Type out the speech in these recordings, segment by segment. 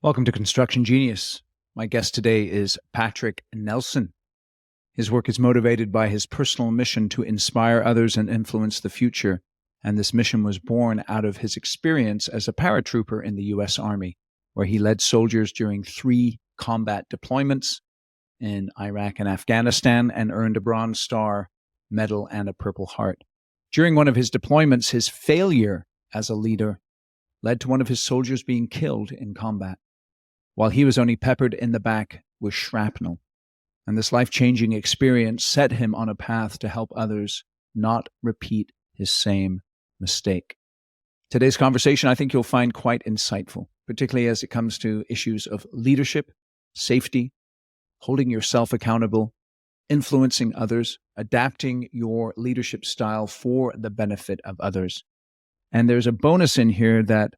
Welcome to Construction Genius. My guest today is Patrick Nelson. His work is motivated by his personal mission to inspire others and influence the future, and this mission was born out of his experience as a paratrooper in the U.S. Army, where he led soldiers during 3 combat deployments in Iraq and Afghanistan and earned a Bronze Star Medal and a Purple Heart. During one of his deployments, his failure as a leader led to one of his soldiers being killed in combat, while he was only peppered in the back with shrapnel. And this life-changing experience set him on a path to help others not repeat his same mistake. Today's conversation, I think you'll find quite insightful, particularly as it comes to issues of leadership, safety, holding yourself accountable, influencing others, adapting your leadership style for the benefit of others. And there's a bonus in here that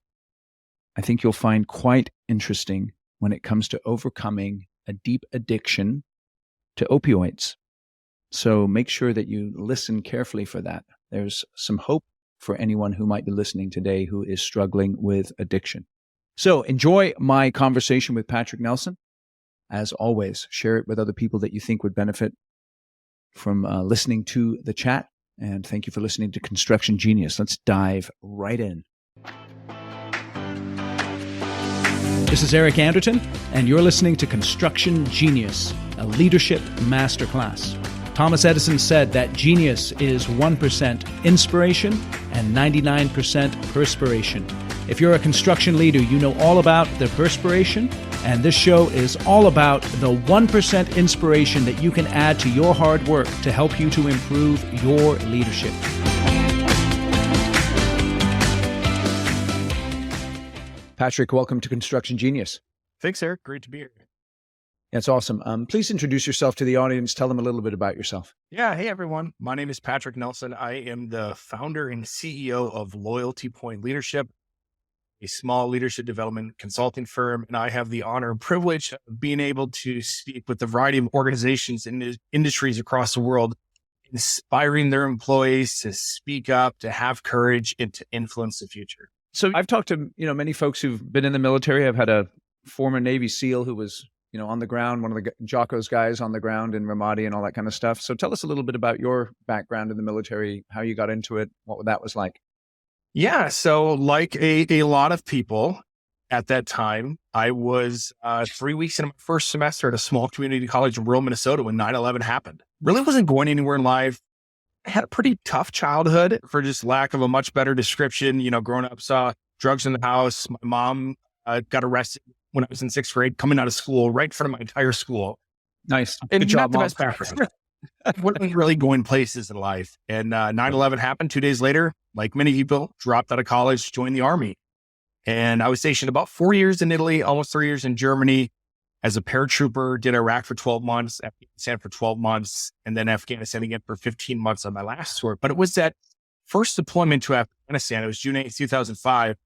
I think you'll find quite interesting when it comes to overcoming a deep addiction to opioids. So make sure that you listen carefully for that. There's some hope for anyone who might be listening today who is struggling with addiction. So enjoy my conversation with Patrick Nelson. As always, share it with other people that you think would benefit from listening to the chat. And thank you for listening to Construction Genius. Let's dive right in. This is Eric Anderton, and you're listening to Construction Genius, a leadership masterclass. Thomas Edison said that genius is 1% inspiration and 99% perspiration. If you're a construction leader, you know all about the perspiration, and this show is all about the 1% inspiration that you can add to your hard work to help you to improve your leadership. Patrick, welcome to Construction Genius. Thanks, Eric. Great to be here. That's awesome. Please introduce yourself to the audience. Tell them a little bit about yourself. Yeah. Hey, everyone. My name is Patrick Nelson. I am the founder and CEO of Loyalty Point Leadership, a small leadership development consulting firm. And I have the honor and privilege of being able to speak with a variety of organizations and industries across the world, inspiring their employees to speak up, to have courage, and to influence the future. So I've talked to, many folks who've been in the military. I've had a former Navy SEAL who was, on the ground, one of the Jocko's guys on the ground in Ramadi and all that kind of stuff. So tell us a little bit about your background in the military, how you got into it, what that was like. Yeah. So like a lot of people at that time, I was 3 weeks into my first semester at a small community college in rural Minnesota when 9/11 happened. Really wasn't going anywhere in life. I had a pretty tough childhood, for just lack of a much better description. Growing up, saw drugs in the house. My mom got arrested when I was in 6th grade, coming out of school, right in front of my entire school. Nice. And good job, not the Mom. best background. I wasn't really going places in life. And 9/11 happened 2 days later. Like many people, dropped out of college, joined the Army. And I was stationed about 4 years in Italy, almost 3 years in Germany as a paratrooper, did Iraq for 12 months, Afghanistan for 12 months, and then Afghanistan again for 15 months on my last tour. But it was that first deployment to Afghanistan. It was June 8th, 2005.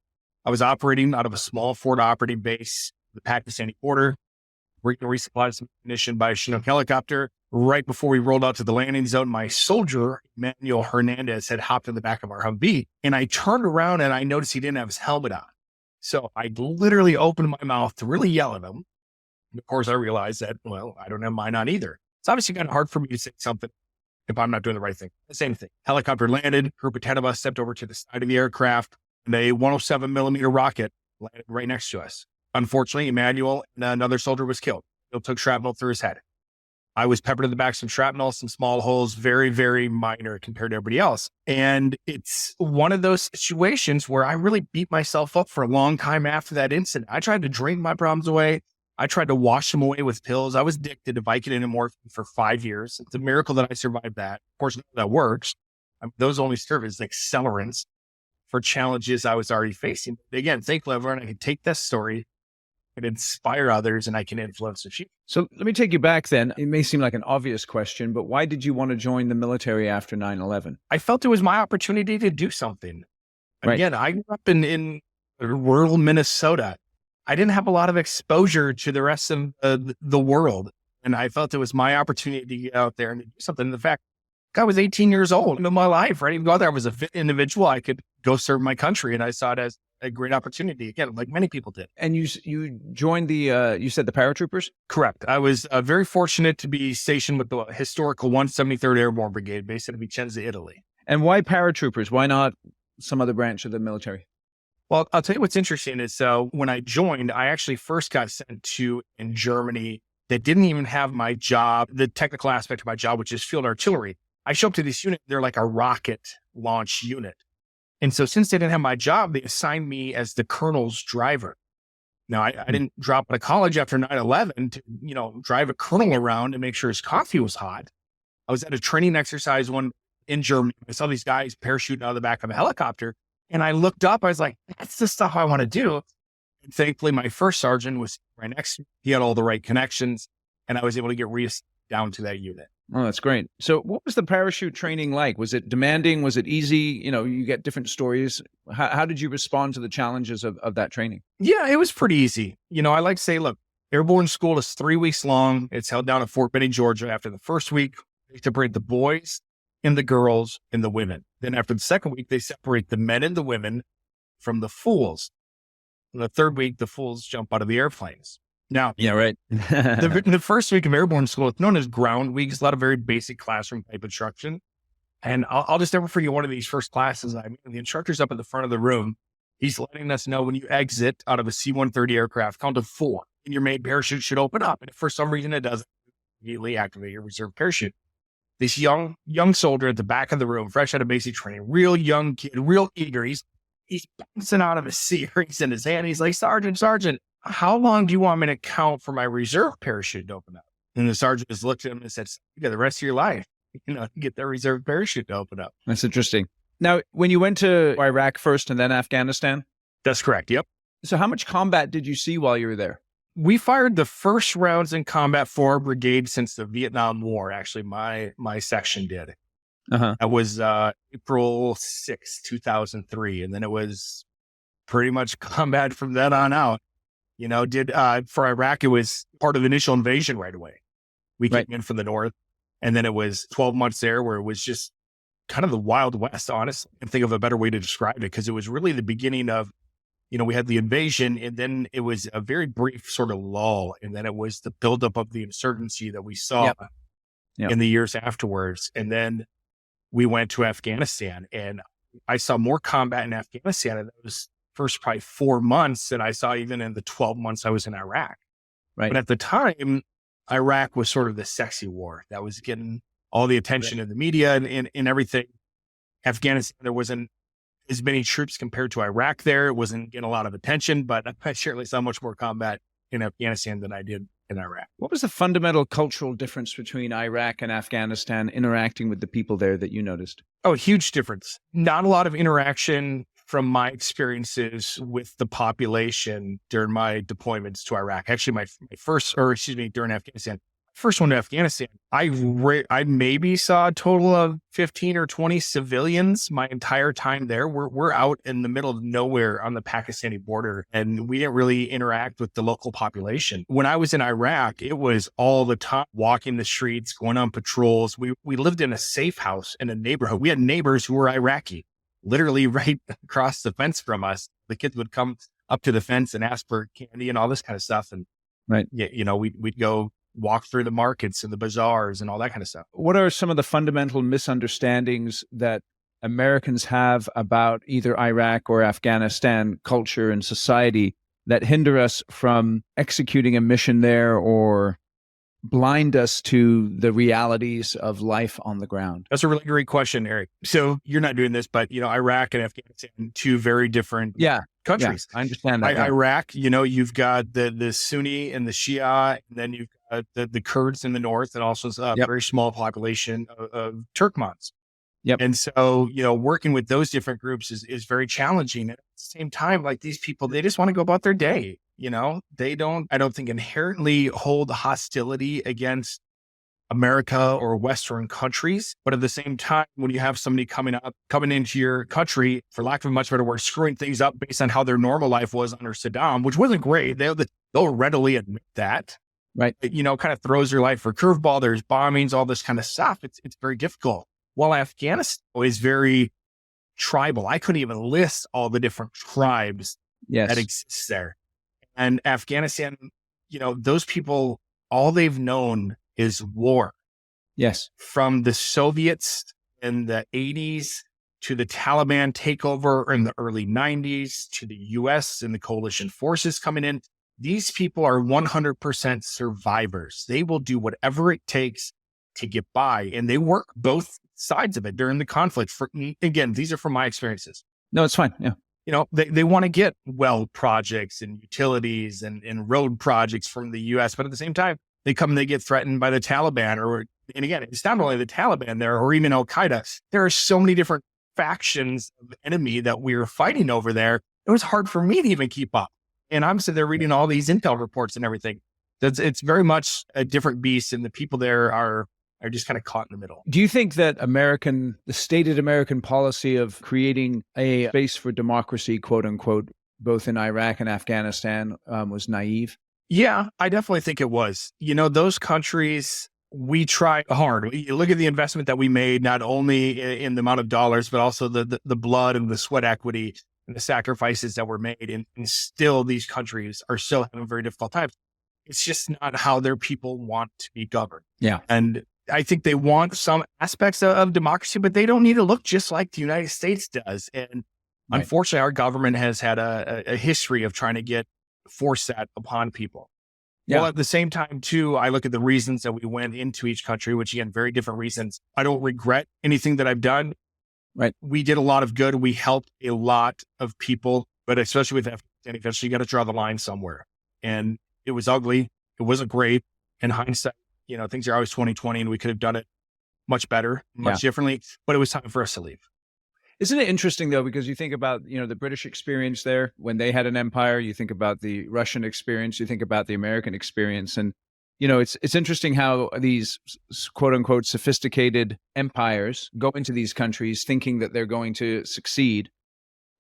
I was operating out of a small forward operating base, the Pakistani border. We're going to resupply some ammunition by a Chinook helicopter. Right before we rolled out to the landing zone, my soldier, Emmanuel Hernandez, had hopped in the back of our Humvee. And I turned around and I noticed he didn't have his helmet on. So I literally opened my mouth to really yell at him. And of course, I realized that, I don't have mine on either. It's obviously kind of hard for me to say something if I'm not doing the right thing. The same thing. Helicopter landed, group of 10 of us stepped over to the side of the aircraft, and a 107 millimeter rocket landed right next to us. Unfortunately, Emmanuel and another soldier was killed. He took shrapnel through his head. I was peppered in the back, some shrapnel, some small holes, very, very minor compared to everybody else. And it's one of those situations where I really beat myself up for a long time after that incident. I tried to drink my problems away. I tried to wash them away with pills. I was addicted to Vicodin and morphine for 5 years. It's a miracle that I survived that. Of course, that works. Those only serve as accelerants for challenges I was already facing. But again, thankfully, I've learned I can take this story and inspire others, and I can influence the future. So let me take you back then. It may seem like an obvious question, but why did you want to join the military after 9/11? I felt it was my opportunity to do something. Right. Again, I grew up in rural Minnesota. I didn't have a lot of exposure to the rest of the world. And I felt it was my opportunity to get out there and do something. In fact, I was 18 years old in my life, ready to go out there. I was a fit individual. I could go serve my country. And I saw it as a great opportunity, again, like many people did. And you joined the, you said the paratroopers? Correct. I was very fortunate to be stationed with the historical 173rd Airborne Brigade based in Vicenza, Italy. And why paratroopers? Why not some other branch of the military? Well, I'll tell you what's interesting is when I joined, I actually first got sent to in Germany that didn't even have my job, the technical aspect of my job, which is field artillery. I show up to this unit, they're like a rocket launch unit. And so since they didn't have my job, they assigned me as the colonel's driver. Now, I didn't drop out of college after 9/11 to, drive a colonel around and make sure his coffee was hot. I was at a training exercise one in Germany. I saw these guys parachuting out of the back of a helicopter. And I looked up, I was like, that's the stuff I want to do. And thankfully, my first sergeant was right next to me. He had all the right connections, and I was able to get down to that unit. Oh, that's great. So what was the parachute training like? Was it demanding? Was it easy? You get different stories. How did you respond to the challenges of that training? Yeah, it was pretty easy. I like to say, look, airborne school is 3 weeks long. It's held down at Fort Benning, Georgia. After the first week, they separate the boys and the girls and the women. Then after the second week, they separate the men and the women from the fools. And the third week, the fools jump out of the airplanes. Now, yeah, right. the first week of airborne school, it's known as ground week. It's a lot of very basic classroom type instruction. And I'll just never forget one of these first classes. The instructor's up at the front of the room. He's letting us know when you exit out of a C-130 aircraft, count to 4, and your main parachute should open up. And if for some reason it doesn't, immediately activate your reserve parachute. This young soldier at the back of the room, fresh out of basic training, real young kid, real eager. He's bouncing out of his seat, he's in his hand. He's like, Sergeant, how long do you want me to count for my reserve parachute to open up? And the sergeant just looked at him and said, you got the rest of your life, to get that reserve parachute to open up. That's interesting. Now, when you went to Iraq first and then Afghanistan? That's correct. Yep. So how much combat did you see while you were there? We fired the first rounds in combat for our brigade since the Vietnam War. Actually, my section did. That was April 6, 2003. And then it was pretty much combat from then on out. For Iraq, it was part of the initial invasion right away. We came in from the north, and then it was 12 months there where it was just kind of the Wild West, honestly. I can't think of a better way to describe it, because it was really the beginning of, we had the invasion, and then it was a very brief sort of lull, and then it was the buildup of the insurgency that we saw in the years afterwards. And then we went to Afghanistan, and I saw more combat in Afghanistan in those first probably 4 months than I saw even in the 12 months I was in Iraq. Right. But at the time, Iraq was sort of the sexy war that was getting all the attention in the media and everything. Afghanistan, there wasn't as many troops compared to Iraq there. It wasn't getting a lot of attention, but I certainly saw much more combat in Afghanistan than I did in Iraq. What was the fundamental cultural difference between Iraq and Afghanistan interacting with the people there that you noticed? Oh, dude difference. Not a lot of interaction from my experiences with the population during my deployments to Iraq. Actually, during Afghanistan, first one to Afghanistan, I maybe saw a total of 15 or 20 civilians my entire time there. We're out in the middle of nowhere on the Pakistani border, and we didn't really interact with the local population. When I was in Iraq, it was all the time walking the streets, going on patrols. We lived in a safe house in a neighborhood. We had neighbors who were Iraqi, literally right across the fence from us. The kids would come up to the fence and ask for candy and all this kind of stuff. And we'd go walk through the markets and the bazaars and all that kind of stuff. What are some of the fundamental misunderstandings that Americans have about either Iraq or Afghanistan culture and society that hinder us from executing a mission there or blind us to the realities of life on the ground? That's a really great question, Eric. So you're not doing this, but Iraq and Afghanistan, two very different countries. Yeah, I understand that. Iraq, you've got the Sunni and the Shia, and then you've got the Kurds in the north, and also a very small population of Turkmens. Yep. And so, working with those different groups is very challenging. And at the same time, like these people, they just want to go about their day. I don't think inherently hold hostility against America or Western countries. But at the same time, when you have somebody coming into your country, for lack of a much better word, screwing things up based on how their normal life was under Saddam, which wasn't great. They'll readily admit that. Right. Kind of throws your life for a curveball. There's bombings, all this kind of stuff. It's very difficult. While Afghanistan is very tribal. I couldn't even list all the different tribes that exist there. And Afghanistan, those people, all they've known is war. Yes. From the Soviets in the 80s to the Taliban takeover in the early 90s to the US and the coalition forces coming in. These people are 100% survivors. They will do whatever it takes to get by. And they work both sides of it during the conflict. Again, these are from my experiences. No, it's fine. Yeah. They want to get well projects and utilities and road projects from the US, but at the same time, they get threatened by the Taliban and again, it's not only the Taliban there or even Al-Qaeda. There are so many different factions of enemy that we were fighting over there. It was hard for me to even keep up. And I'm sitting there reading all these intel reports and everything. It's very much a different beast. And the people there are just kind of caught in the middle. Do you think that the stated American policy of creating a space for democracy, quote unquote, both in Iraq and Afghanistan was naive? Yeah, I definitely think it was. Those countries, we tried hard. You look at the investment that we made, not only in the amount of dollars, but also the blood and the sweat equity and the sacrifices that were made. And still these countries are still having very difficult times. It's just not how their people want to be governed. Yeah. And I think they want some aspects of democracy, but they don't need to look just like the United States does. And unfortunately, our government has had a history of trying to force that upon people. Yeah. Well, at the same time, too, I look at the reasons that we went into each country, which again, very different reasons. I don't regret anything that I've done. Right. We did a lot of good. We helped a lot of people, but especially with Afghanistan, eventually you got to draw the line somewhere. And it was ugly. It wasn't great. In hindsight, things are always 2020 and we could have done it much better, much differently, but it was time for us to leave. Isn't it interesting, though, because you think about, the British experience there when they had an empire, you think about the Russian experience, you think about the American experience. And, it's interesting how these quote unquote sophisticated empires go into these countries thinking that they're going to succeed.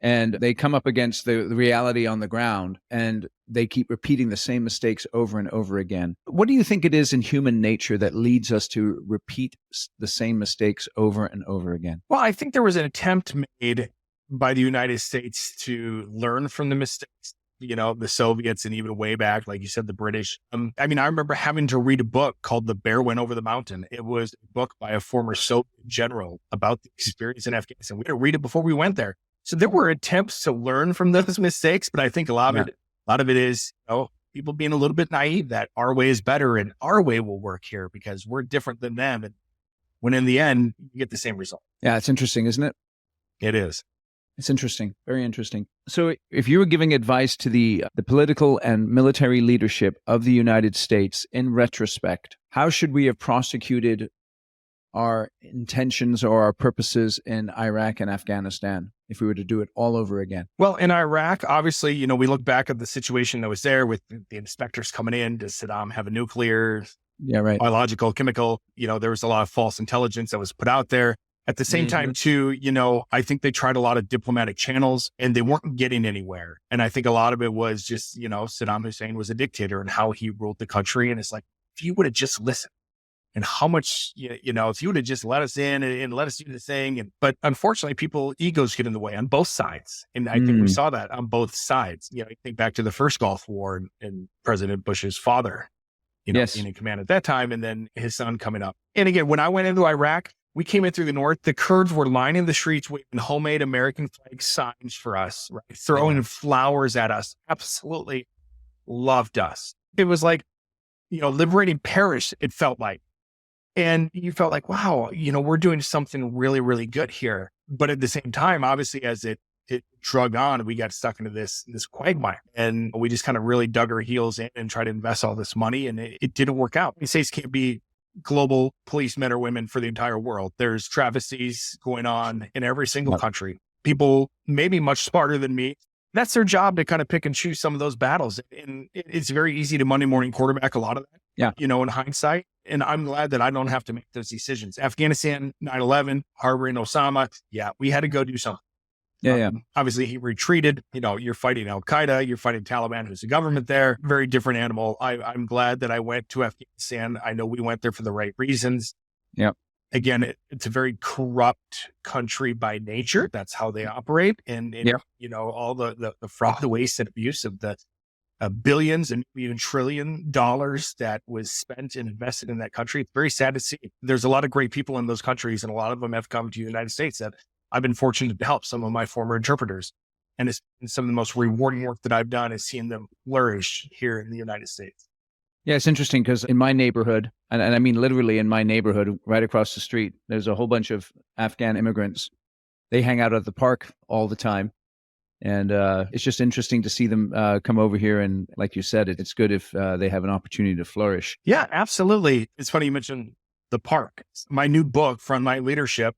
And they come up against the reality on the ground and they keep repeating the same mistakes over and over again. What do you think it is in human nature that leads us to repeat the same mistakes over and over again? Well, I think there was an attempt made by the United States to learn from the mistakes, the Soviets and even way back, like you said, the British. I remember having to read a book called The Bear Went Over the Mountain. It was a book by a former Soviet general about the experience in Afghanistan. We had to read it before we went there. So there were attempts to learn from those mistakes, but I think a lot of it is, people being a little bit naive that our way is better and our way will work here because we're different than them. And when in the end, you get the same result. Yeah, it's interesting, isn't it? It is. It's interesting. Very interesting. So if you were giving advice to the political and military leadership of the United States in retrospect, how should we have prosecuted our intentions or our purposes in Iraq and Afghanistan if we were to do it all over again? Well, in Iraq, obviously, we look back at the situation that was there with the inspectors coming in. Does Saddam have a nuclear, biological, chemical? There was a lot of false intelligence that was put out there. At the same time, too, I think they tried a lot of diplomatic channels and they weren't getting anywhere. And I think a lot of it was just, Saddam Hussein was a dictator and how he ruled the country. And it's like, if you would have just listened, and how much, if you would have just let us in and let us do the thing. But unfortunately, egos get in the way on both sides. And I think we saw that on both sides. You think back to the first Gulf War and President Bush's father, being in command at that time, and then his son coming up. And again, when I went into Iraq, we came in through the north. The Kurds were lining the streets waving homemade American flag signs for us, right? Throwing flowers at us. Absolutely loved us. It was like, liberating Paris, it felt like. And you felt like, wow, we're doing something really, really good here. But at the same time, obviously, as it drug on, we got stuck into this quagmire. And we just kind of really dug our heels in and tried to invest all this money. And it didn't work out. The States can't be global policemen or women for the entire world. There's travesties going on in every single country. People maybe much smarter than me. That's their job to kind of pick and choose some of those battles. And it's very easy to Monday morning quarterback a lot of that, in hindsight. And I'm glad that I don't have to make those decisions. Afghanistan, 9/11, harboring Osama. Yeah, we had to go do something. Obviously, he retreated. You're fighting Al-Qaeda. You're fighting Taliban, who's the government there. Very different animal. I'm glad that I went to Afghanistan. I know we went there for the right reasons. Yeah. again, it's a very corrupt country by nature. That's how they operate. And all the fraud, the waste and abuse of the billions and even $trillion that was spent and invested in that country. It's very sad to see. There's a lot of great people in those countries, and a lot of them have come to the United States that I've been fortunate to help, some of my former interpreters. And it's some of the most rewarding work that I've done is seeing them flourish here in the United States. Yeah, it's interesting because in my neighborhood, and I mean literally in my neighborhood, right across the street, there's a whole bunch of Afghan immigrants. They hang out at the park all the time. And it's just interesting to see them come over here. And like you said, it's good if they have an opportunity to flourish. Yeah, absolutely. It's funny you mentioned the park. My new book, Frontline Leadership,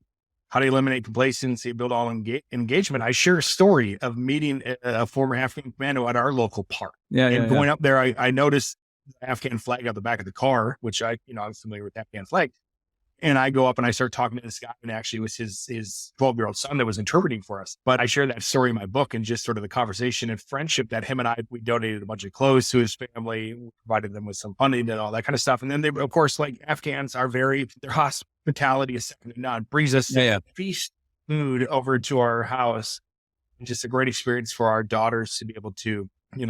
How to Eliminate Complacency, Build All Engagement. I share a story of meeting a former Afghan commando at our local park. Going up there, I noticed the Afghan flag on the back of the car, which I'm familiar with the Afghan flag. And I go up and I start talking to this guy, and actually it was his 12-year-old son that was interpreting for us. But I share that story in my book, and just sort of the conversation and friendship that him and we donated a bunch of clothes to his family, we provided them with some funding and all that kind of stuff. And then they, of course, like Afghans are their hospitality is second to none. Brings us feast food over to our house. And just a great experience for our daughters to be able to,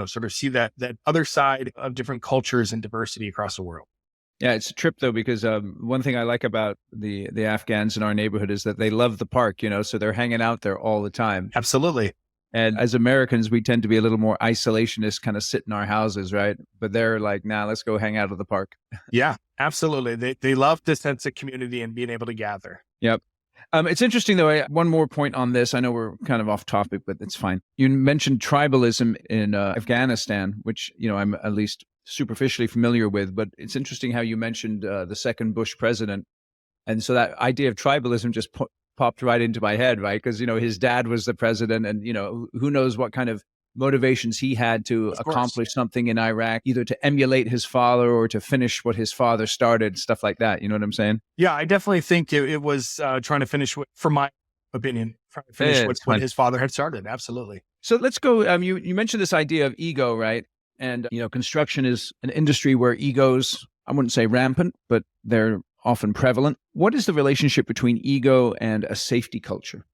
sort of see that other side of different cultures and diversity across the world. Yeah, it's a trip though, because one thing I like about the Afghans in our neighborhood is that they love the park, so they're hanging out there all the time. Absolutely. And as Americans, we tend to be a little more isolationist, kind of sit in our houses, right? But they're like, nah, let's go hang out at the park. Yeah, absolutely. They love the sense of community and being able to gather. Yep. It's interesting though. One more point on this. I know we're kind of off topic, but it's fine. You mentioned tribalism in Afghanistan, which, I'm at least superficially familiar with, but it's interesting how you mentioned the second Bush president. And so that idea of tribalism just popped right into my head, right? Because, his dad was the president, and, who knows what kind of motivations he had to accomplish something in Iraq, either to emulate his father or to finish what his father started, stuff like that. You know what I'm saying? Yeah, I definitely think it was trying to finish, from my opinion, what his father had started. Absolutely. So let's go. You mentioned this idea of ego, right? And, construction is an industry where egos, I wouldn't say rampant, but they're often prevalent. What is the relationship between ego and a safety culture?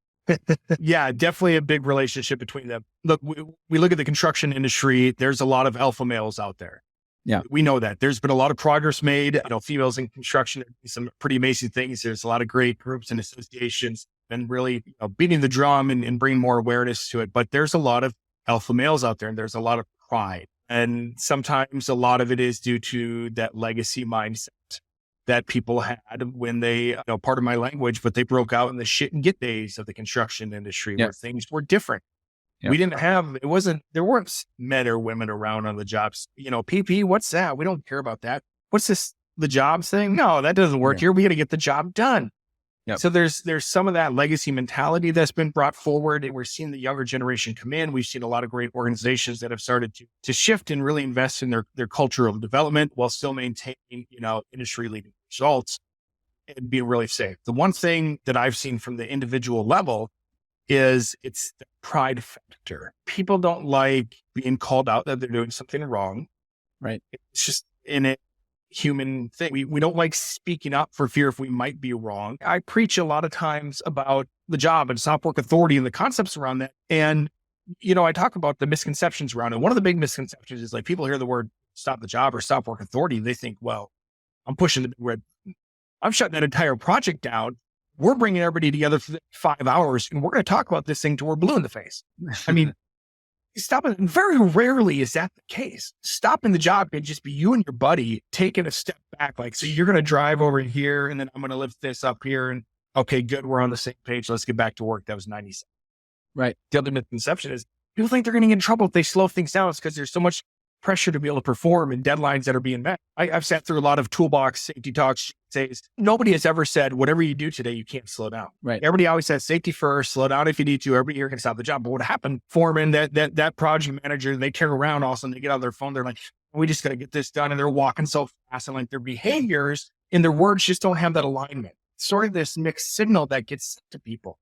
Yeah, definitely a big relationship between them. Look, we look at the construction industry. There's a lot of alpha males out there. Yeah, we know that. There's been a lot of progress made. Females in construction, some pretty amazing things. There's a lot of great groups and associations and really beating the drum and bringing more awareness to it. But there's a lot of alpha males out there, and there's a lot of pride. And sometimes a lot of it is due to that legacy mindset that people had when they, pardon my language, but they broke out in the shit and get days of the construction industry where things were different. Yep. We didn't have, there weren't men or women around on the jobs. PP, what's that? We don't care about that. What's this, the jobs thing? No, that doesn't work here. We got to get the job done. Yep. So there's some of that legacy mentality that's been brought forward. We're seeing the younger generation come in. We've seen a lot of great organizations that have started to shift and really invest in their cultural development while still maintaining, industry leading results and being really safe. The one thing that I've seen from the individual level is it's the pride factor. People don't like being called out that they're doing something wrong, right? It's just in it. Human thing. We don't like speaking up for fear if we might be wrong. I preach a lot of times about the job and stop work authority and the concepts around that. And, I talk about the misconceptions around it. One of the big misconceptions is like people hear the word stop the job or stop work authority. They think, well, I'm pushing the big red. I'm shutting that entire project down. We're bringing everybody together for 5 hours and we're going to talk about this thing till we're blue in the face. I mean, stopping, very rarely is that the case. Stopping the job could just be you and your buddy taking a step back. Like, so you're going to drive over here and then I'm going to lift this up here and okay, good. We're on the same page. Let's get back to work. That was 97. Right. The other misconception is people think they're going to get in trouble if they slow things down. It's because there's so much pressure to be able to perform and deadlines that are being met. I've sat through a lot of toolbox safety talks. Says nobody has ever said whatever you do today, you can't slow down. Right. Everybody always says safety first, slow down if you need to. Everybody here can stop the job. But what happened? Foreman, that project manager, they turn around also and they get on their phone. They're like, we just got to get this done. And they're walking so fast and like their behaviors and their words just don't have that alignment. It's sort of this mixed signal that gets sent to people.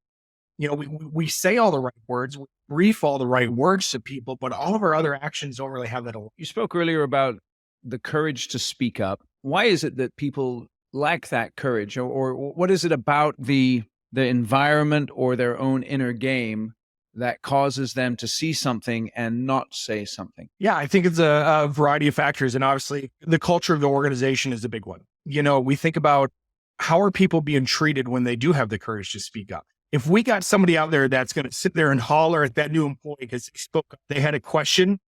We say all the right words, we brief all the right words to people, but all of our other actions don't really have that alignment. You spoke earlier about the courage to speak up. Why is it that people lack that courage, or what is it about the environment or their own inner game that causes them to see something and not say something? Yeah, I think it's a variety of factors. And obviously, the culture of the organization is a big one. We think about how are people being treated when they do have the courage to speak up. If we got somebody out there that's going to sit there and holler at that new employee because they spoke up, they had a question,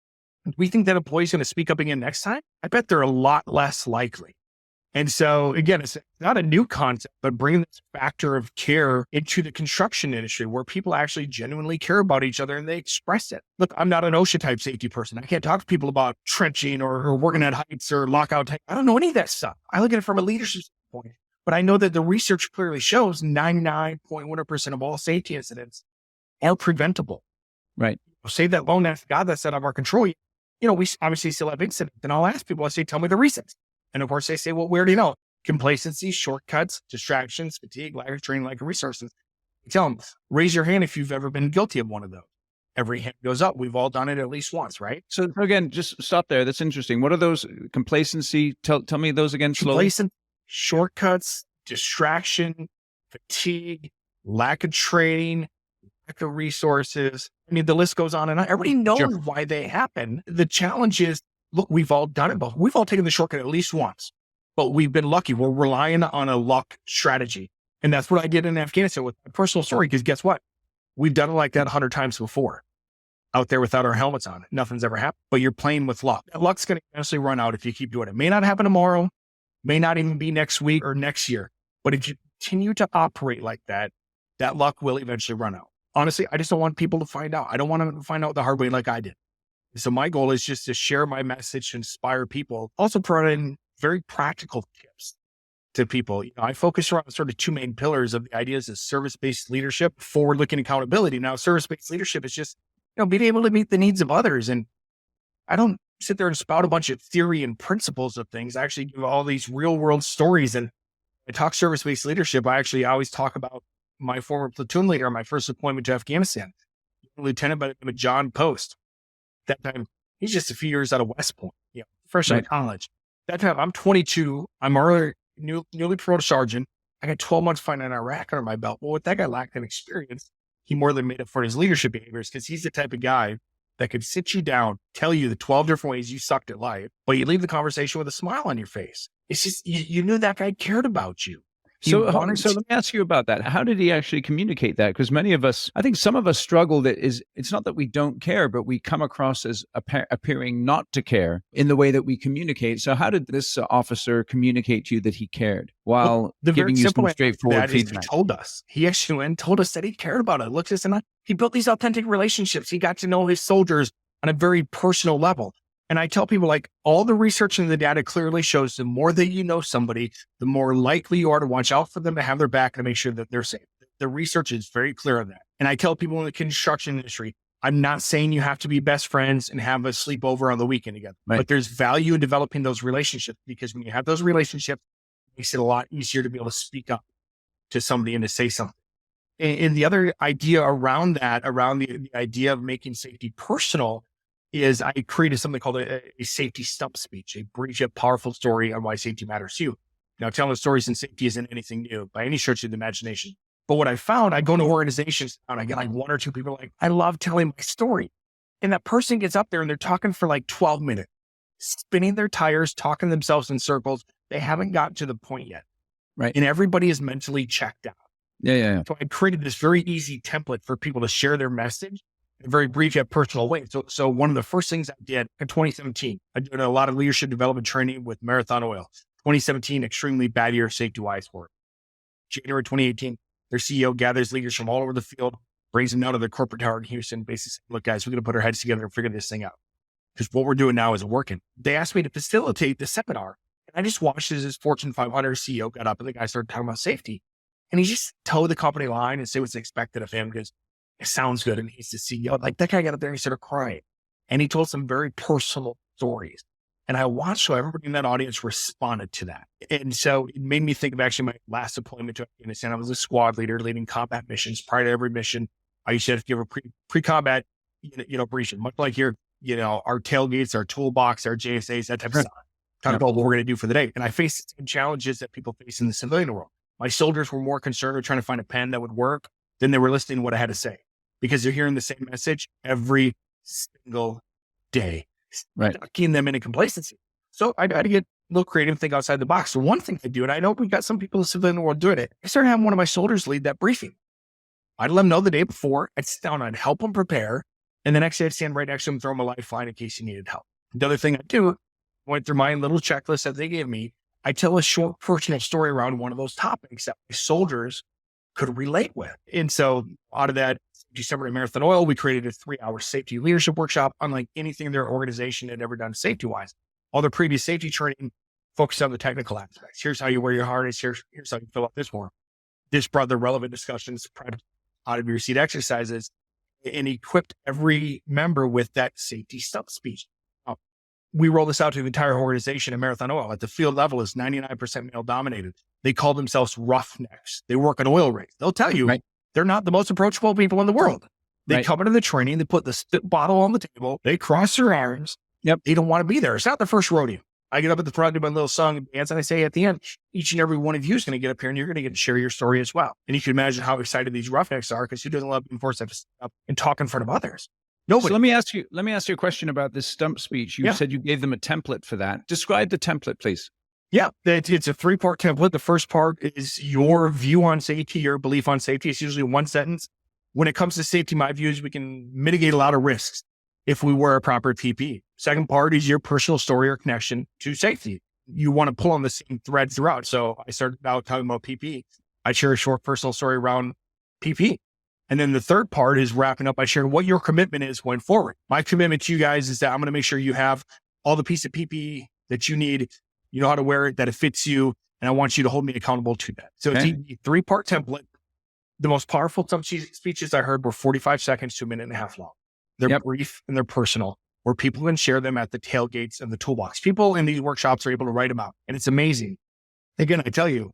we think that employee's going to speak up again next time? I bet they're a lot less likely. And so again, it's not a new concept, but bringing this factor of care into the construction industry where people actually genuinely care about each other and they express it. Look, I'm not an OSHA type safety person. I can't talk to people about trenching or working at heights or lockout type. I don't know any of that stuff. I look at it from a leadership standpoint, but I know that the research clearly shows 99.1% of all safety incidents are preventable. Right. Save that lone act of God that's out of our control. We obviously still have incidents, and I'll ask people, I say, tell me the reasons. And of course they say, well, we already know. Complacency, shortcuts, distractions, fatigue, lack of training, lack of resources. I tell them, raise your hand if you've ever been guilty of one of those. Every hand goes up. We've all done it at least once, right? So again, just stop there. That's interesting. What are those? Complacency? Tell me those again slowly. Complacent, shortcuts, distraction, fatigue, lack of training, lack of resources. I mean, the list goes on and on. Everybody knows why they happen. The challenge is, look, we've all done it, but we've all taken the shortcut at least once, but we've been lucky. We're relying on a luck strategy. And that's what I did in Afghanistan with my personal story. Because guess what? We've done it like that 100 times before out there without our helmets on. Nothing's ever happened, but you're playing with luck. That luck's going to eventually run out if you keep doing it. It may not happen tomorrow, may not even be next week or next year, but if you continue to operate like that, that luck will eventually run out. Honestly, I just don't want people to find out. I don't want them to find out the hard way like I did. So my goal is just to share my message to inspire people. Also providing very practical tips to people. I focus around sort of two main pillars of the ideas of service-based leadership, forward-looking accountability. Now, service-based leadership is just, being able to meet the needs of others. And I don't sit there and spout a bunch of theory and principles of things. I actually give all these real-world stories. And I talk service-based leadership. I always talk about my former platoon leader on my first deployment to Afghanistan, Lieutenant by the name of John Post. That time, he's just a few years out of West Point, fresh out of college. That time, I'm 22. I'm already newly promoted sergeant. I got 12 months fighting in Iraq under my belt. Well, with that guy lacked an experience, he more than made up for his leadership behaviors because he's the type of guy that could sit you down, tell you the 12 different ways you sucked at life, but you leave the conversation with a smile on your face. It's just, you knew that guy cared about you. So let me ask you about that. How did he actually communicate that? Because many of us, I think some of us struggle it's not that we don't care, but we come across as appearing not to care in the way that we communicate. So how did this officer communicate to you that he cared while giving you some straightforward feedback? He told us. He actually went and told us that he cared about it. Look, he built these authentic relationships. He got to know his soldiers on a very personal level. And I tell people, all the research and the data clearly shows the more that you know somebody, the more likely you are to watch out for them, to have their back, and to make sure that they're safe. The research is very clear on that. And I tell people in the construction industry, I'm not saying you have to be best friends and have a sleepover on the weekend together, but there's value in developing those relationships, because when you have those relationships, it makes it a lot easier to be able to speak up to somebody and to say something. And the other idea around that, around the idea of making safety personal, is I created something called a safety stump speech, a brief yet powerful story on why safety matters to you. Now, telling stories in safety isn't anything new by any stretch of the imagination. But what I found, I go to organizations and I get one or two people I love telling my story. And that person gets up there and they're talking for 12 minutes, spinning their tires, talking themselves in circles. They haven't gotten to the point yet. Right. And everybody is mentally checked out. Yeah. So I created this very easy template for people to share their message in a very brief yet personal way. So one of the first things I did in 2017, I did a lot of leadership development training with Marathon Oil. 2017, extremely bad year safety-wise for it. January 2018, their CEO gathers leaders from all over the field, brings them down to their corporate tower in Houston, basically saying, look, guys, we're going to put our heads together and figure this thing out, because what we're doing now isn't working. They asked me to facilitate the seminar. And I just watched as his Fortune 500 CEO got up and the guy started talking about safety. And he just towed the company line and say what's expected of him because it sounds good and he's the CEO. That guy got up there and he started crying. And he told some very personal stories. And I watched how everybody in that audience responded to that. And so it made me think of actually my last deployment to Afghanistan. I was a squad leader leading combat missions. Prior to every mission, I used to have to give a pre-combat, briefing, much like your, our tailgates, our toolbox, our JSAs, that type of stuff. talk about what we're going to do for the day. And I faced challenges that people face in the civilian world. My soldiers were more concerned with trying to find a pen that would work than they were listening to what I had to say, because they're hearing the same message every single day, stucking them into complacency. So I got to get a little creative, think outside the box. So one thing I do, and I know we got some people in the civilian world doing it, I started having one of my soldiers lead that briefing. I'd let them know the day before, I'd sit down, I'd help them prepare. And the next day I'd stand right next to them, throw them a lifeline in case he needed help. The other thing I do, went through my little checklist that they gave me. I tell a short personal story around one of those topics that my soldiers could relate with. And so out of that December at Marathon Oil, we created a 3-hour safety leadership workshop, unlike anything their organization had ever done safety-wise. All their previous safety training focused on the technical aspects. Here's how you wear your harness. Here's how you fill out this form. This brought the relevant discussions, out of your seat exercises, and equipped every member with that safety stump speech. We roll this out to the entire organization at Marathon Oil. At the field level, is 99% male dominated. They call themselves roughnecks. They work on oil rigs. They'll tell you they're not the most approachable people in the world. They come into the training, they put the spit bottle on the table, they cross their arms. They don't want to be there. It's not their first rodeo. I get up at the front, do my little song and dance, and I say at the end, each and every one of you is going to get up here and you're going to get to share your story as well. And you can imagine how excited these roughnecks are, because who doesn't love being forced to stand up and talk in front of others? Nobody. So let me ask you a question about this stump speech. You said you gave them a template for that. Describe the template, please. Yeah, it's a 3-part template. The first part is your view on safety, your belief on safety. It's usually one sentence. When it comes to safety, my view is we can mitigate a lot of risks if we wear a proper PPE. Second part is your personal story or connection to safety. You want to pull on the same thread throughout. So I started out talking about PPE. I share a short personal story around PPE. And then the third part is wrapping up by sharing what your commitment is going forward. My commitment to you guys is that I'm going to make sure you have all the piece of PPE that you need. You know how to wear it, that it fits you. And I want you to hold me accountable to that. So it's a 3-part template. The most powerful speeches I heard were 45 seconds to a minute and a half long. They're brief and they're personal, where people can share them at the tailgates and the toolbox. People in these workshops are able to write them out, and it's amazing. Again, I tell you,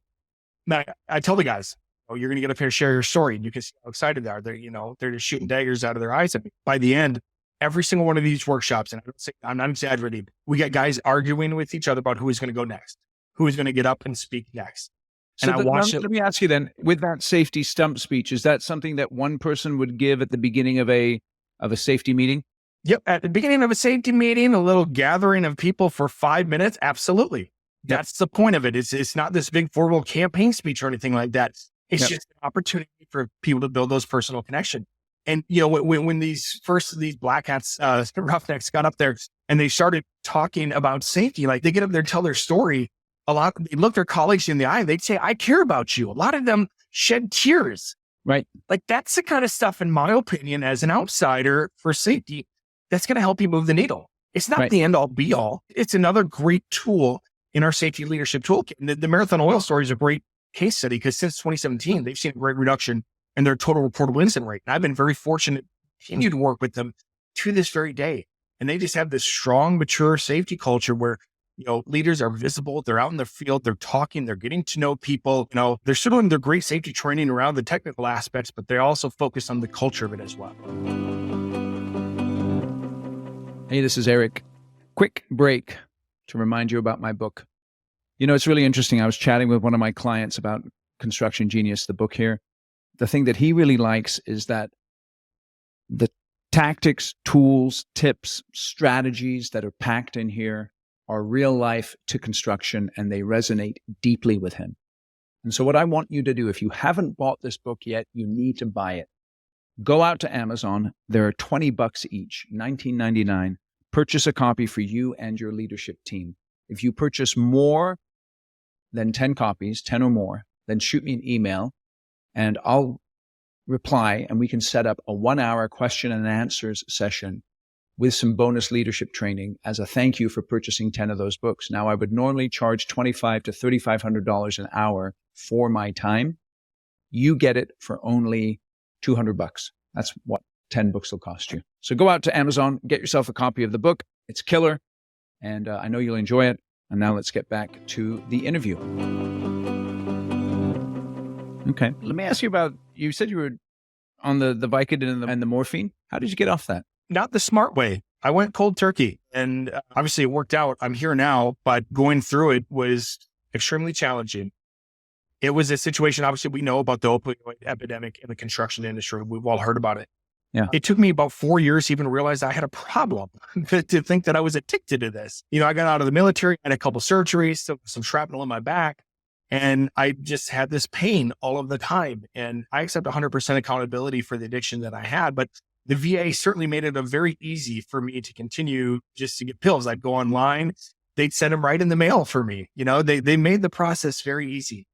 I tell the guys, you're going to get up here and share your story, and you can see how excited they are. They're just shooting daggers out of their eyes. And by the end, every single one of these workshops, and I'm not exaggerating, we get guys arguing with each other about who is going to go next, who is going to get up and speak next. So let me ask you then, with that safety stump speech, is that something that one person would give at the beginning of a safety meeting? Yep. At the beginning of a safety meeting, a little gathering of people for 5 minutes. Absolutely. That's the point of it. It's not this big formal campaign speech or anything like that. It's just an opportunity for people to build those personal connections. And, when these black hats, roughnecks got up there and they started talking about safety, like they get up there and tell their story. They look their colleagues in the eye and they'd say, I care about you. A lot of them shed tears. Right. Like that's the kind of stuff, in my opinion, as an outsider for safety, that's going to help you move the needle. It's not the end all be all. It's another great tool in our safety leadership toolkit. And the Marathon Oil story is a great case study, because since 2017, they've seen a great reduction in their total reportable incident rate. And I've been very fortunate to continue to work with them to this very day. And they just have this strong, mature safety culture where, leaders are visible. They're out in the field. They're talking. They're getting to know people. They're still doing their great safety training around the technical aspects, but they also focus on the culture of it as well. Hey, this is Eric. Quick break to remind you about my book. It's really interesting. I was chatting with one of my clients about Construction Genius, the book here. The thing that he really likes is that the tactics, tools, tips, strategies that are packed in here are real life to construction, and they resonate deeply with him. And so what I want you to do, if you haven't bought this book yet, you need to buy it. Go out to Amazon. There are $20 each, $19.99. Purchase a copy for you and your leadership team. If you purchase more than 10 copies, 10 or more, then shoot me an email and I'll reply, and we can set up a 1-hour question and answers session with some bonus leadership training as a thank you for purchasing 10 of those books. Now, I would normally charge $2,500 to $3,500 an hour for my time. You get it for only $200. That's what 10 books will cost you. So go out to Amazon, get yourself a copy of the book. It's killer, and I know you'll enjoy it. And now let's get back to the interview. Okay, let me ask you about, you said you were on the Vicodin and the morphine. How did you get off that? Not the smart way. I went cold turkey, and obviously it worked out. I'm here now, but going through it was extremely challenging. It was a situation, obviously we know about the opioid epidemic in the construction industry. We've all heard about it. Yeah. It took me about 4 years to even realize I had a problem to think that I was addicted to this. I got out of the military, I had a couple surgeries, some shrapnel in my back, and I just had this pain all of the time. And I accept 100% accountability for the addiction that I had, but the VA certainly made it very easy for me to continue just to get pills. I'd go online, they'd send them right in the mail for me. They made the process very easy.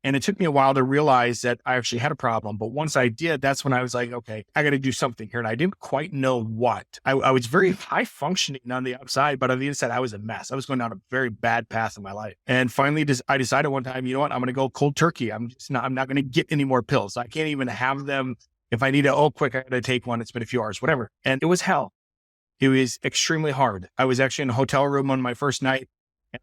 And it took me a while to realize that I actually had a problem. But once I did, that's when I was like, okay, I got to do something here. And I didn't quite know what. I was very high functioning on the outside, but on the inside, I was a mess. I was going down a very bad path in my life. And finally, I decided one time, you know what? I'm going to go cold turkey. I'm not going to get any more pills. I can't even have them. If I need quick, I got to take one. It's been a few hours, whatever. And it was hell. It was extremely hard. I was actually in a hotel room on my first night.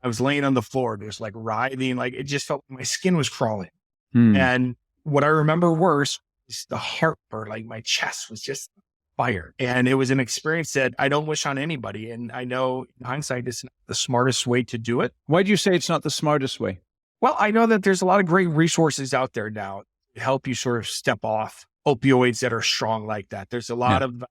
I was laying on the floor, just like writhing, like it just felt like my skin was crawling. And what I remember worse is the heartburn, like my chest was just fire. And it was an experience that I don't wish on anybody. And I know in hindsight, it's not the smartest way to do it. Why do you say it's not the smartest way? Well, I know that there's a lot of great resources out there now to help you sort of step off opioids that are strong like that. There's a lot of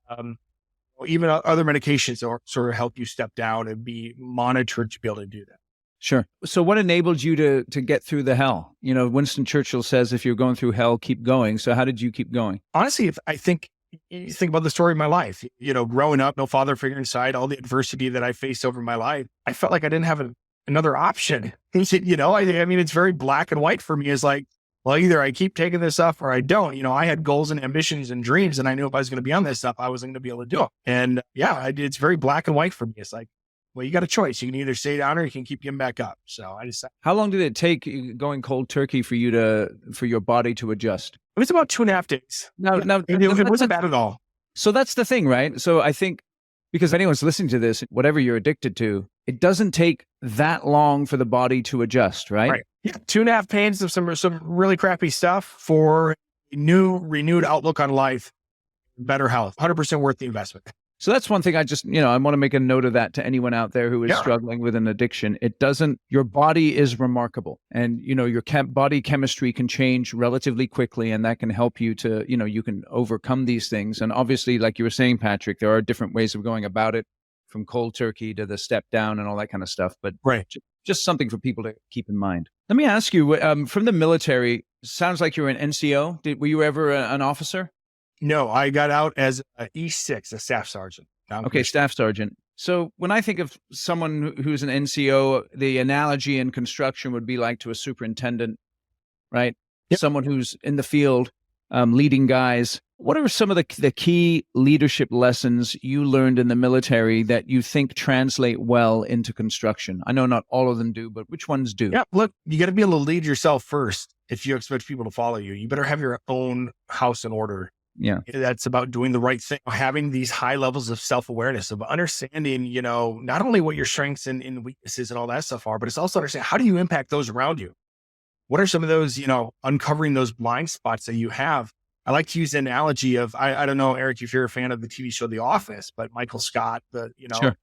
even other medications that sort of help you step down and be monitored to be able to do that. Sure. So what enabled you to get through the hell? Winston Churchill says, if you're going through hell, keep going. So how did you keep going? Honestly, I think you think about the story of my life, growing up, no father figure inside, all the adversity that I faced over my life, I felt like I didn't have another option. I mean, it's very black and white for me. It's like, well, either I keep taking this stuff or I don't. I had goals and ambitions and dreams, and I knew if I was going to be on this stuff, I wasn't going to be able to do it. And it's very black and white for me. It's like, well, you got a choice. You can either stay down or you can keep getting back up. So I decided. How long did it take going cold turkey for your body to adjust? It was about 2.5 days. Now, it wasn't bad at all. So that's the thing, right? So I think because if anyone's listening to this, whatever you're addicted to, it doesn't take that long for the body to adjust, right? Right. Yeah. 2.5 pages of some really crappy stuff for a renewed outlook on life, better health, 100% worth the investment. So that's one thing I just, I want to make a note of that to anyone out there who is struggling with an addiction. Your body is remarkable, and, your body chemistry can change relatively quickly, and that can help you to, you can overcome these things. And obviously, like you were saying, Patrick, there are different ways of going about it, from cold turkey to the step down and all that kind of stuff. But just something for people to keep in mind. Let me ask you, from the military, sounds like you were an NCO. Were you ever an officer? No, I got out as an E6, a staff sergeant. Okay, staff sergeant. So when I think of someone who's an NCO, the analogy in construction would be like to a superintendent, right? Yep. Someone who's in the field, leading guys. What are some of the key leadership lessons you learned in the military that you think translate well into construction? I know not all of them do, but which ones do? Yeah, look, you got to be able to lead yourself first if you expect people to follow you. You better have your own house in order. Yeah. That's about doing the right thing, having these high levels of self-awareness, of understanding, not only what your strengths and weaknesses and all that stuff are, but it's also understanding how do you impact those around you? What are some of those, uncovering those blind spots that you have? I like to use the analogy of, I don't know, Eric, if you're a fan of the TV show The Office, but Michael Scott, Sure.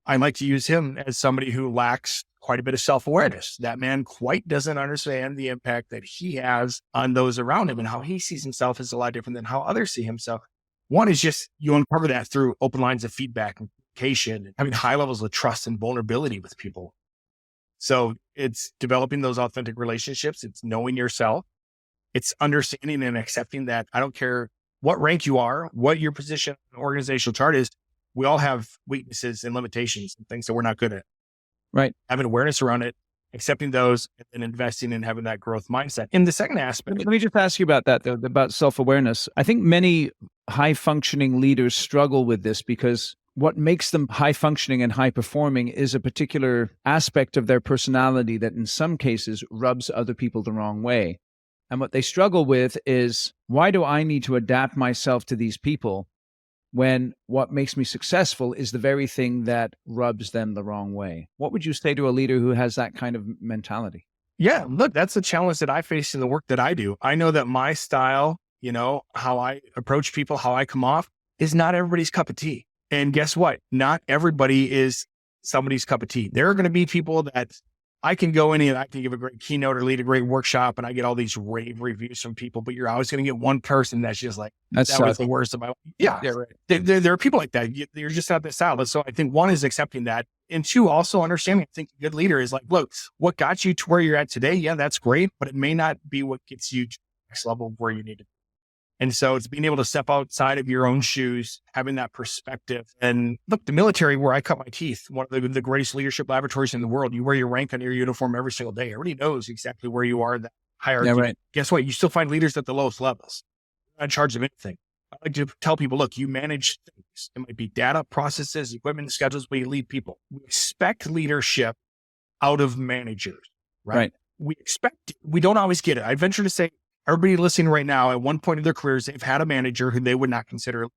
I like to use him as somebody who lacks quite a bit of self-awareness. That man quite doesn't understand the impact that he has on those around him, and how he sees himself is a lot different than how others see himself. One is just, you uncover that through open lines of feedback and communication, and having high levels of trust and vulnerability with people. So it's developing those authentic relationships. It's knowing yourself. It's understanding and accepting that I don't care what rank you are, what your position on the organizational chart is. We all have weaknesses and limitations and things that we're not good at. Right. Having awareness around it, accepting those, and investing in having that growth mindset. In the second aspect. Let me just ask you about that, though, about self-awareness. I think many high-functioning leaders struggle with this because what makes them high-functioning and high-performing is a particular aspect of their personality that in some cases rubs other people the wrong way. And what they struggle with is, why do I need to adapt myself to these people when what makes me successful is the very thing that rubs them the wrong way? What would you say to a leader who has that kind of mentality? Yeah, look, that's a challenge that I face in the work that I do. I know that my style, how I approach people, how I come off, is not everybody's cup of tea. And guess what? Not everybody is somebody's cup of tea. There are going to be people that I can go in and I can give a great keynote or lead a great workshop and I get all these rave reviews from people, but you're always going to get one person that's just like, that was the worst of my life. Yeah. Right. There are people like that. You're just not this out. So I think one is accepting that. And two, also understanding, I think a good leader is like, look, what got you to where you're at today? Yeah, that's great, but it may not be what gets you to the next level of where you need to be. And so it's being able to step outside of your own shoes, having that perspective. And look, the military, where I cut my teeth, one of the greatest leadership laboratories in the world, you wear your rank on your uniform every single day. Everybody knows exactly where you are in that hierarchy. Yeah, right. Guess what? You still find leaders at the lowest levels. You're not in charge of anything. I like to tell people, look, you manage things. It might be data, processes, equipment, schedules, but you lead people. We expect leadership out of managers, right? We expect it. We don't always get it. I venture to say, everybody listening right now, at one point in their careers, they've had a manager who they would not consider,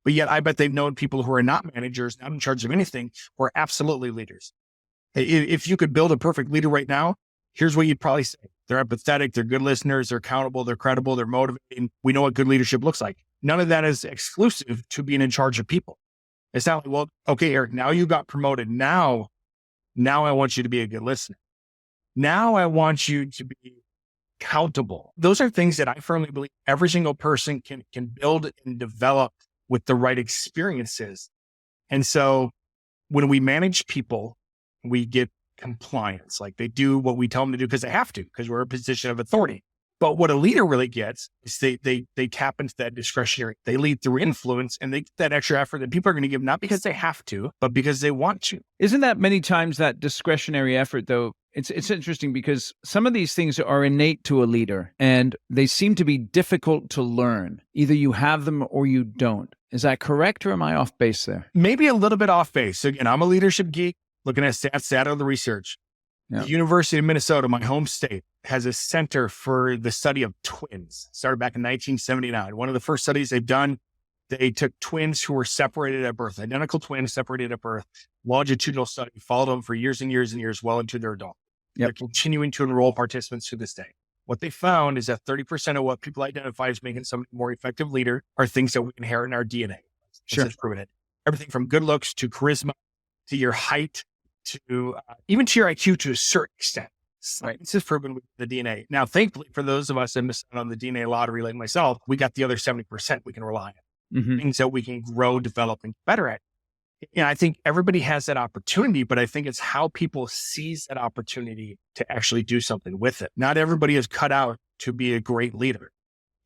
but yet I bet they've known people who are not managers, not in charge of anything, who are absolutely leaders. If you could build a perfect leader right now, here's what you'd probably say. They're empathetic, they're good listeners, they're accountable, they're credible, they're motivating. We know what good leadership looks like. None of that is exclusive to being in charge of people. It's not like, well, okay, Eric, now you got promoted. Now I want you to be a good listener. Now I want you to be accountable. Those are things that I firmly believe every single person can build and develop with the right experiences. And so when we manage people, we get compliance. Like they do what we tell them to do because they have to, because we're a position of authority. But what a leader really gets is they tap into that discretionary. They lead through influence and they get that extra effort that people are going to give, not because they have to, but because they want to. Isn't that many times that discretionary effort, though? It's interesting because some of these things are innate to a leader and they seem to be difficult to learn. Either you have them or you don't. Is that correct or am I off base there? Maybe a little bit off base. So again, I'm a leadership geek looking at stats, data, the research. Yeah. The University of Minnesota, my home state, has a center for the study of twins. Started back in 1979. One of the first studies they've done, they took twins who were separated at birth, identical twins separated at birth, longitudinal study, followed them for years and years and years, well into their adult. Yep. They're continuing to enroll participants to this day. What they found is that 30% of what people identify as making somebody a more effective leader are things that we inherit in our DNA. Sure. It's proven it. Everything from good looks to charisma to your height to even to your IQ to a certain extent. Science is proven with the DNA. Now, thankfully, for those of us that missed out on the DNA lottery like myself, we got the other 70% we can rely on. Mm-hmm. Things that we can grow, develop, and get better at. And I think everybody has that opportunity, but I think it's how people seize that opportunity to actually do something with it. Not everybody is cut out to be a great leader.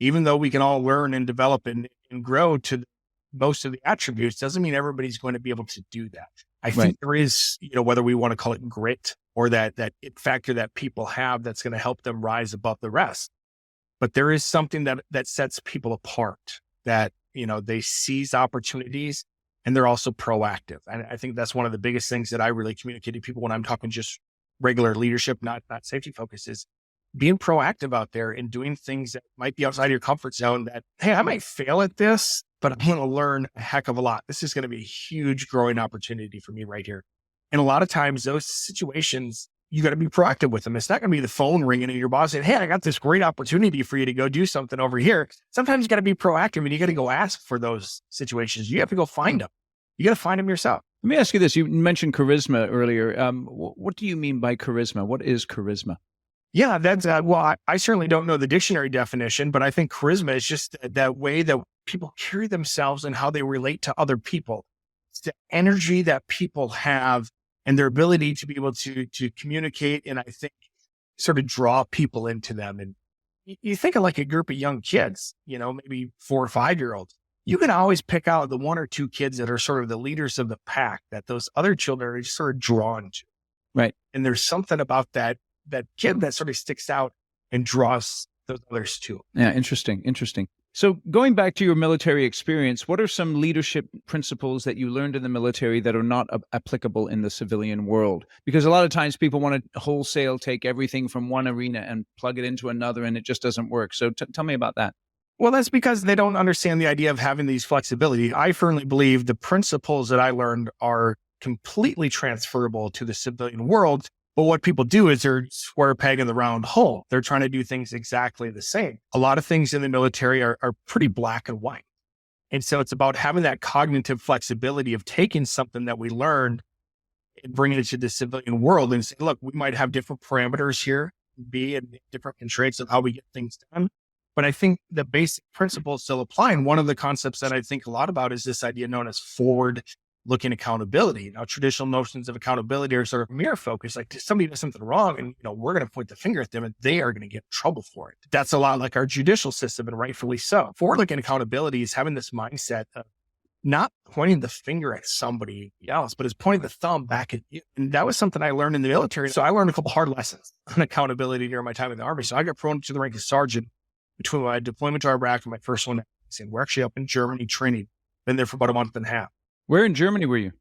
Even though we can all learn and develop and grow to most of the attributes, doesn't mean everybody's going to be able to do that. I think there is, whether we want to call it grit or that it factor that people have that's going to help them rise above the rest. But there is something that sets people apart, that, they seize opportunities and they're also proactive. And I think that's one of the biggest things that I really communicate to people when I'm talking just regular leadership, not safety focus, is being proactive out there and doing things that might be outside of your comfort zone that, hey, I might fail at this, but I'm going to learn a heck of a lot. This is going to be a huge growing opportunity for me right here. And a lot of times those situations, you got to be proactive with them. It's not going to be the phone ringing and your boss saying, hey, I got this great opportunity for you to go do something over here. Sometimes you got to be proactive and you got to go ask for those situations. You have to go find them. You got to find them yourself. Let me ask you this. You mentioned charisma earlier. What do you mean by charisma? What is charisma? Yeah, that's, I certainly don't know the dictionary definition, but I think charisma is just that way that people carry themselves and how they relate to other people. It's the energy that people have and their ability to be able to communicate. And I think sort of draw people into them. And you think of like a group of young kids, maybe 4 or 5-year-olds, you can always pick out the 1 or 2 kids that are sort of the leaders of the pack that those other children are sort of drawn to. Right. And there's something about that kid that sort of sticks out and draws those others too. Yeah. Interesting. So going back to your military experience, what are some leadership principles that you learned in the military that are not applicable in the civilian world? Because a lot of times people want to wholesale take everything from one arena and plug it into another, and it just doesn't work. So tell me about that. Well, that's because they don't understand the idea of having these flexibility. I firmly believe the principles that I learned are completely transferable to the civilian world. But what people do is they're square peg in the round hole. They're trying to do things exactly the same. A lot of things in the military are pretty black and white. And so it's about having that cognitive flexibility of taking something that we learned and bringing it to the civilian world and say, look, we might have different parameters here, and different constraints of how we get things done. But I think the basic principles still apply. And one of the concepts that I think a lot about is this idea known as forward-looking accountability. Now, traditional notions of accountability are sort of mirror focused. Like, if somebody does something wrong and, we're going to point the finger at them and they are going to get in trouble for it. That's a lot like our judicial system, and rightfully so. Forward-looking accountability is having this mindset of not pointing the finger at somebody else, but is pointing the thumb back at you. And that was something I learned in the military. So I learned a couple hard lessons on accountability during my time in the Army. So I got promoted to the rank of sergeant between my deployment to Iraq and my first one. And we're actually up in Germany training. Been there for about a month and a half. Where in Germany were you?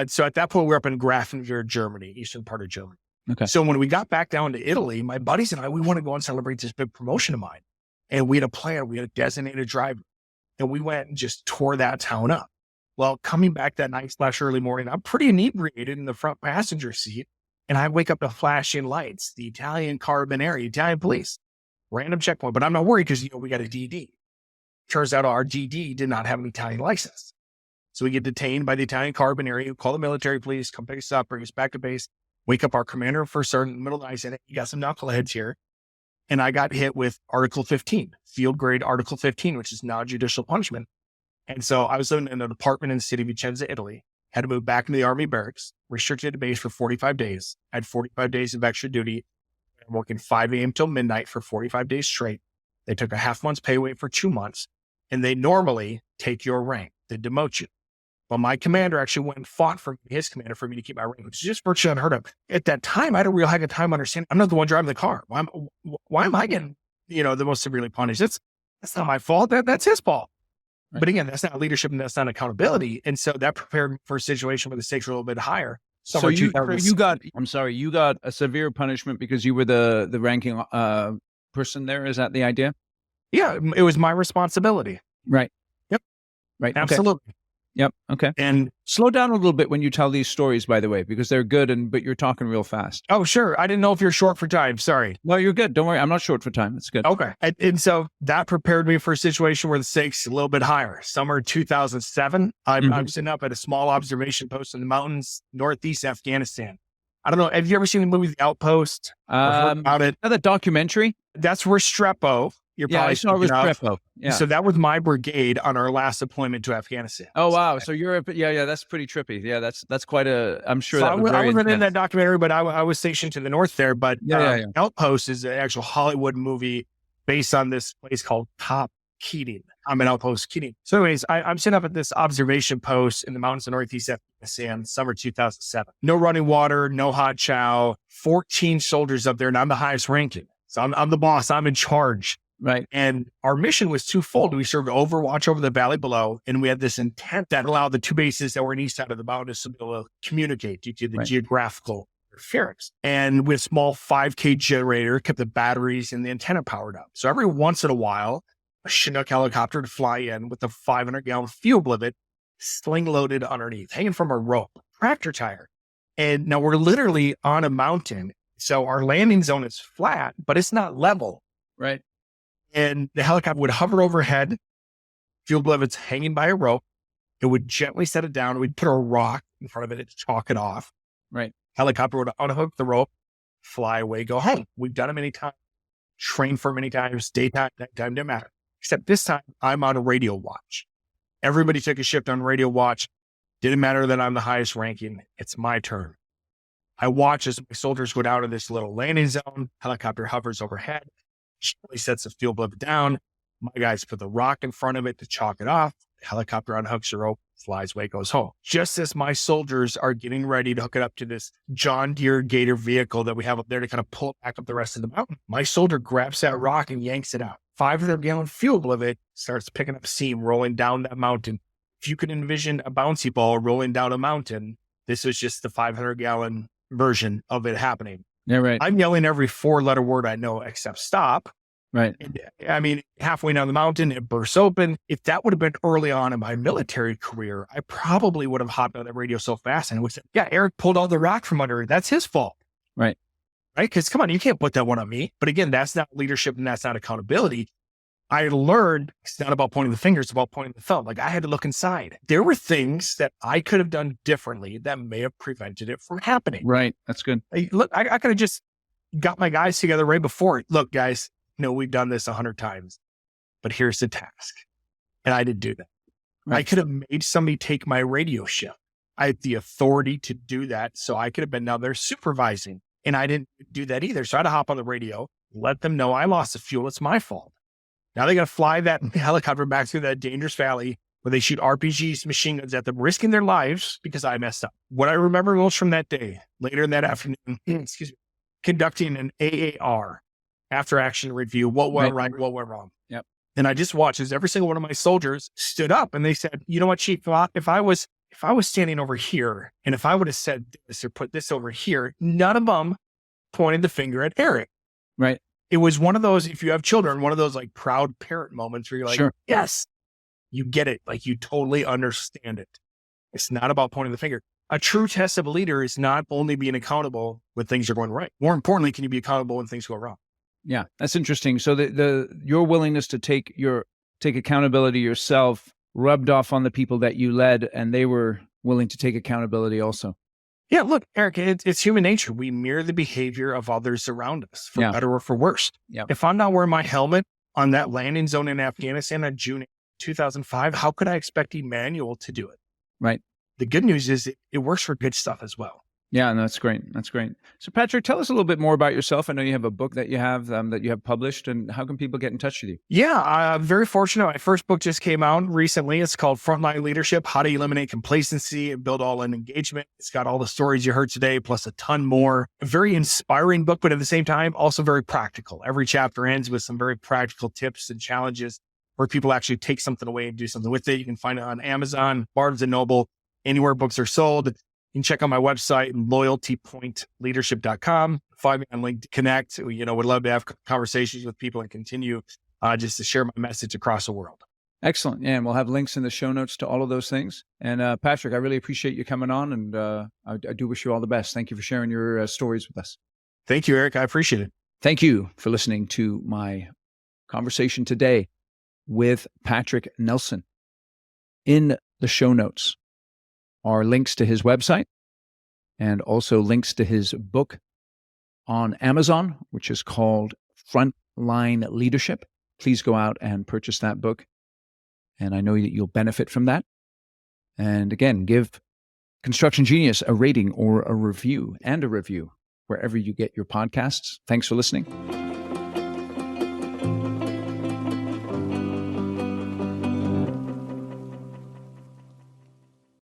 So at that point, we were up in Grafenwöhr, Germany, eastern part of Germany. Okay. So when we got back down to Italy, my buddies and I, we want to go and celebrate this big promotion of mine. And we had a plan. We had a designated driver. And we went and just tore that town up. Well, coming back that night / early morning, I'm pretty inebriated in the front passenger seat. And I wake up to flashing lights, the Italian Carabinieri, Italian police, random checkpoint. But I'm not worried because, we got a DD. Turns out our DD did not have an Italian license. So we get detained by the Italian Carabinieri, who call the military police, come pick us up, bring us back to base, wake up our commander for certain in the middle of the night, said, you got some knuckleheads here. And I got hit with Article 15, field grade Article 15, which is non-judicial punishment. And so I was living in an apartment in the city of Vicenza, Italy, had to move back into the Army barracks, restricted to base for 45 days. I had 45 days of extra duty. I'm working 5 a.m. till midnight for 45 days straight. They took a half month's pay away for 2 months, and they normally take your rank. They demote you. Well, my commander actually went and fought for his commander for me to keep my rank, which is just virtually unheard of. At that time, I had a real hard time understanding. I'm not the one driving the car. Why am I getting, the most severely punished? That's not my fault. That's his fault. Right. But again, that's not leadership and that's not accountability. And so that prepared me for a situation where the stakes were a little bit higher. So you got a severe punishment because you were the ranking person there. Is that the idea? Yeah, it was my responsibility. Right. Yep. Right. Absolutely. Okay. Yep. Okay. And slow down a little bit when you tell these stories, by the way, because they're good, but you're talking real fast. Oh, sure. I didn't know if you're short for time. Sorry. No, you're good. Don't worry. I'm not short for time. It's good. Okay. And so that prepared me for a situation where the stakes a little bit higher. Summer 2007, I'm sitting up at a small observation post in the mountains, northeast Afghanistan. I don't know. Have you ever seen the movie The Outpost? Heard about it? The documentary? That's where Strepo. I saw it was Strepo. Yeah. So that was my brigade on our last deployment to Afghanistan. Oh, wow. So you're, that's pretty trippy. Yeah, that's quite I'm sure that was I wasn't intense. in that documentary, but I was stationed to the north there. But Outpost is an actual Hollywood movie based on this place called Top Keating. I'm in Outpost Keating. So anyways, I'm sitting up at this observation post in the mountains of northeast Afghanistan, summer 2007. No running water, no hot chow, 14 soldiers up there, and I'm the highest ranking. So I'm the boss. I'm in charge. Right. And our mission was twofold. We served overwatch over the valley below, and we had this intent that allowed the two bases that were in east side of the mountains to be able to communicate due to the geographical interference. And with a small 5K generator, kept the batteries and the antenna powered up. So every once in a while, a Chinook helicopter would fly in with a 500-gallon fuel blivet sling loaded underneath, hanging from a rope, tractor tire. And now we're literally on a mountain. So our landing zone is flat, but it's not level. Right. And the helicopter would hover overhead, fuel blivets hanging by a rope. It would gently set it down. We'd put a rock in front of it to chalk it off. Right. Helicopter would unhook the rope, fly away, go home. We've done it many times, trained for many times, daytime, nighttime, didn't matter. Except this time, I'm on a radio watch. Everybody took a shift on radio watch. Didn't matter that I'm the highest ranking. It's my turn. I watch as my soldiers go down to this little landing zone. Helicopter hovers overhead. He sets the fuel blivet down. My guys put the rock in front of it to chalk it off. The helicopter unhooks the rope, flies away, goes home. Just as my soldiers are getting ready to hook it up to this John Deere Gator vehicle that we have up there to kind of pull it back up the rest of the mountain, my soldier grabs that rock and yanks it out. 500-gallon fuel blivet starts picking up steam, rolling down that mountain. If you could envision a bouncy ball rolling down a mountain, this was just the 500-gallon version of it happening. Yeah, right. I'm yelling every 4-letter word I know except stop. Right. And, I mean, halfway down the mountain, it bursts open. If that would have been early on in my military career, I probably would have hopped on that radio so fast and would say, yeah, Eric pulled all the rock from under it. That's his fault. Right. Right. Because come on, you can't put that one on me. But again, that's not leadership and that's not accountability. I learned it's not about pointing the finger, it's about pointing the thumb. Like I had to look inside. There were things that I could have done differently that may have prevented it from happening. Right. That's good. Look, I could have just got my guys together right before it. Look, guys, we've done this 100 times, but here's the task. And I didn't do that. Right. I could have made somebody take my radio shift. I had the authority to do that. So I could have been now there supervising, and I didn't do that either. So I had to hop on the radio, let them know I lost the fuel. It's my fault. Now they got to fly that helicopter back through that dangerous valley where they shoot RPGs, machine guns at them, risking their lives because I messed up. What I remember most from that day, later in that afternoon, conducting an AAR, after action review, what went right, what went wrong. Yep. And I just watched as every single one of my soldiers stood up and they said, you know what, Chief, if I was standing over here and if I would have said this or put this over here, none of them pointed the finger at Eric. Right. It was one of those, if you have children, one of those like proud parent moments where you're like, yes, you get it. Like you totally understand it. It's not about pointing the finger. A true test of a leader is not only being accountable when things are going right. More importantly, can you be accountable when things go wrong? Yeah, that's interesting. So your willingness to take accountability yourself rubbed off on the people that you led, and they were willing to take accountability also. Yeah, look, Eric, it's human nature. We mirror the behavior of others around us, for better or for worse. Yeah. If I'm not wearing my helmet on that landing zone in Afghanistan on June 2005, how could I expect Emmanuel to do it? Right. The good news is it works for good stuff as well. Yeah, and that's great. That's great. So Patrick, tell us a little bit more about yourself. I know you have a book that you have published, and how can people get in touch with you? Yeah, I'm very fortunate. My first book just came out recently. It's called Frontline Leadership, How to Eliminate Complacency and Build All-In Engagement. It's got all the stories you heard today, plus a ton more. A very inspiring book, but at the same time, also very practical. Every chapter ends with some very practical tips and challenges where people actually take something away and do something with it. You can find it on Amazon, Barnes & Noble, anywhere books are sold. You can check out my website, loyaltypointleadership.com. Find me on LinkedIn Connect. Would love to have conversations with people and continue just to share my message across the world. Excellent. Yeah, and we'll have links in the show notes to all of those things. And Patrick, I really appreciate you coming on, and I do wish you all the best. Thank you for sharing your stories with us. Thank you, Eric. I appreciate it. Thank you for listening to my conversation today with Patrick Nelson. In the show notes are links to his website and also links to his book on Amazon, which is called Frontline Leadership. Please go out and purchase that book. And I know that you'll benefit from that. And again, give Construction Genius a rating or a review wherever you get your podcasts. Thanks for listening.